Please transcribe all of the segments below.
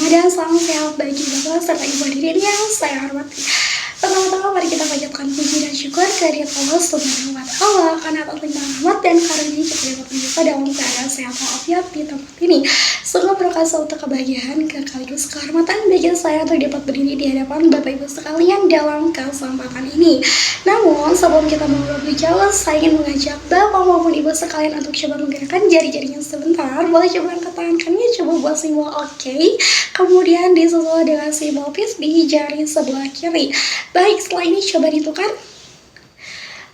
dan salam sehat bagi Bapak serta Ibu hadirin yang saya hormati. Pertama-tama mari kita panjatkan puji dan syukur kehadirat Allah Subhanahu wa Ta'ala karena atas limpahan rahmat dan karunia kita dapat berjumpa dalam keadaan sehat walafiat di tempat ini. Semoga berkah suatu kebahagiaan sekaligus kehormatan bagi saya untuk dapat berdiri di hadapan Bapak Ibu sekalian dalam kesempatan ini. Namun sebelum kita mengobrol lebih jauh, saya ingin mengajak Bapak maupun Ibu sekalian untuk coba menggerakkan jari-jarinya sebentar. Boleh coba angkat tangan kanannya, coba buat simbol oke. Kemudian disusul dengan simbol peace di jari sebelah kiri. Baik, setelah ini coba ditukar.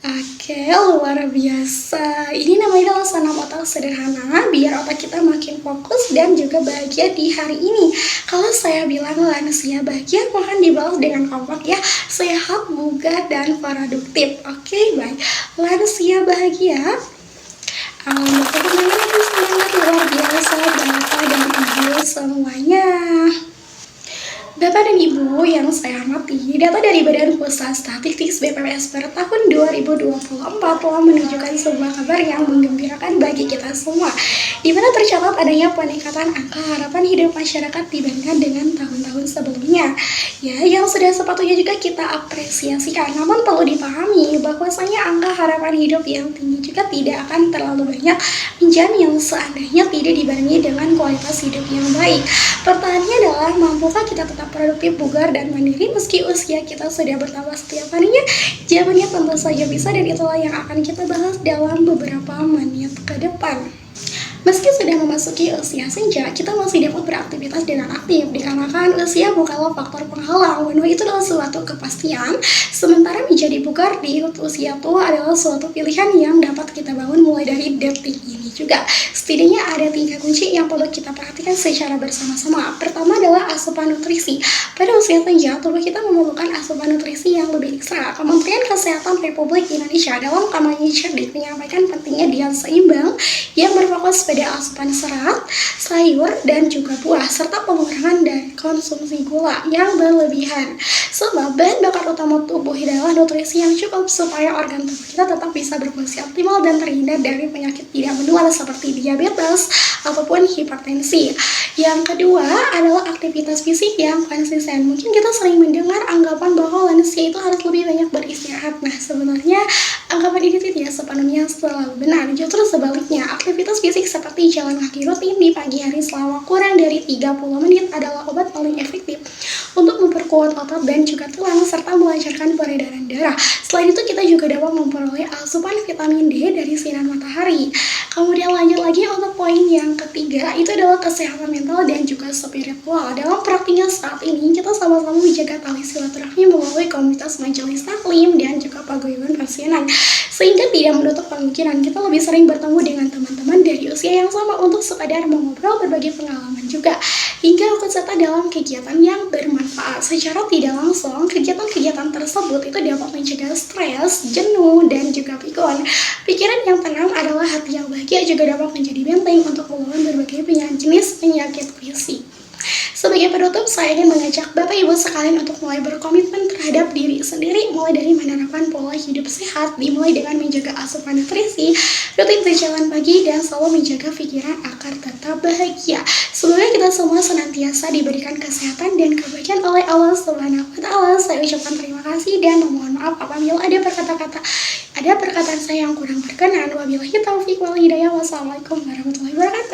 Oke, luar biasa. Ini namanya adalah senam otak sederhana biar otak kita makin fokus dan juga bahagia di hari ini. Kalau saya bilang lansia bahagia, mohon dibalas dengan kompak ya. Sehat, bugar, dan produktif. Oke, baik. Lansia bahagia. Teman-teman itu semangat luar biasa Bapak dan Ibu semuanya. Bapak dan Ibu yang saya hormati, data dari Badan Pusat Statistik BPS per tahun 2024 telah menunjukkan sebuah kabar yang menggembirakan bagi kita semua, di mana tercatat adanya peningkatan angka harapan hidup masyarakat dibandingkan dengan tahun-tahun sebelumnya. Ya, yang sudah sepatutnya juga kita apresiasikan. Namun perlu dipahami bahwasanya angka harapan hidup yang tinggi juga tidak akan terlalu banyak menjamin seandainya tidak dibarengi dengan kualitas hidup yang baik. Pertanyaannya adalah, mampukah kita tetap produktif, bugar, dan mandiri meski usia kita sudah bertambah setiap harinya? Jawabannya tentu saja bisa, dan itulah yang akan kita bahas dalam beberapa menit ke depan. Meski sudah memasuki usia senja, kita masih dapat beraktivitas dengan aktif dikarenakan usia bukanlah faktor penghalang. When itu adalah suatu kepastian, sementara menjadi bugar di usia tua adalah suatu pilihan yang dapat kita bangun mulai dari detik ini juga. Setidaknya ada 3 kunci yang perlu kita perhatikan secara bersama-sama. Pertama adalah asupan nutrisi. Pada usia senja, tubuh kita memerlukan asupan nutrisi yang lebih ekstra. Kementerian Kesehatan Republik Indonesia dalam kampanye cerdik menyampaikan pentingnya diet seimbang yang berfokus pada asupan serat, sayur, dan juga buah, serta pengurangan dari konsumsi gula yang berlebihan. Sebab bahan bakar utama tubuh adalah nutrisi yang cukup supaya organ tubuh kita tetap bisa berfungsi optimal dan terhindar dari penyakit tidak menular seperti diabetes ataupun hipertensi. Yang kedua adalah aktivitas fisik yang konsisten. Mungkin kita sering mendengar anggapan bahwa lansia itu harus lebih banyak beristirahat. Nah, sebenarnya anggapan ini tidak sepenuhnya selalu benar. Justru sebaliknya, aktivitas fisik seperti jalan kaki rutin di pagi hari selama kurang dari 30 menit adalah obat paling efektif untuk memperkuat otot dan juga tulang serta melancarkan peredaran darah. Selain itu, kita juga dapat memperoleh asupan vitamin D dari sinar matahari. Kemudian lanjut lagi untuk poin yang ketiga, itu adalah kesehatan mental dan juga spiritual. Dalam praktiknya saat ini, kita sama-sama menjaga tali silaturahmi melalui komunitas majelis taklim dan juga paguyuban pasienat, sehingga tidak menutup kemungkinan kita lebih sering bertemu dengan teman-teman dari usia yang sama untuk sekadar mengobrol, berbagi pengalaman juga, hingga ikut serta dalam kegiatan yang bermanfaat. Secara tidak langsung, kegiatan-kegiatan tersebut itu dapat mencegah stres, jenuh, dan juga pikun. Pikiran yang tenang adalah hati yang bahagia juga dapat menjadi benteng untuk melawan berbagai jenis penyakit fisik. Sebagai penutup, saya ingin mengajak Bapak Ibu sekalian untuk mulai berkomitmen terhadap diri sendiri, mulai dari menerapkan pola hidup sehat, dimulai dengan menjaga asupan nutrisi, rutin berjalan pagi, dan selalu menjaga pikiran agar tetap bahagia. Semoga kita semua senantiasa diberikan kesehatan dan kebahagiaan oleh Allah Subhanahu wa Ta'ala. Saya ucapkan terima kasih dan mohon maaf apabila ada perkataan saya yang kurang berkenan. Wabillahi taufiq wal hidayah. Wassalamualaikum warahmatullahi wabarakatuh.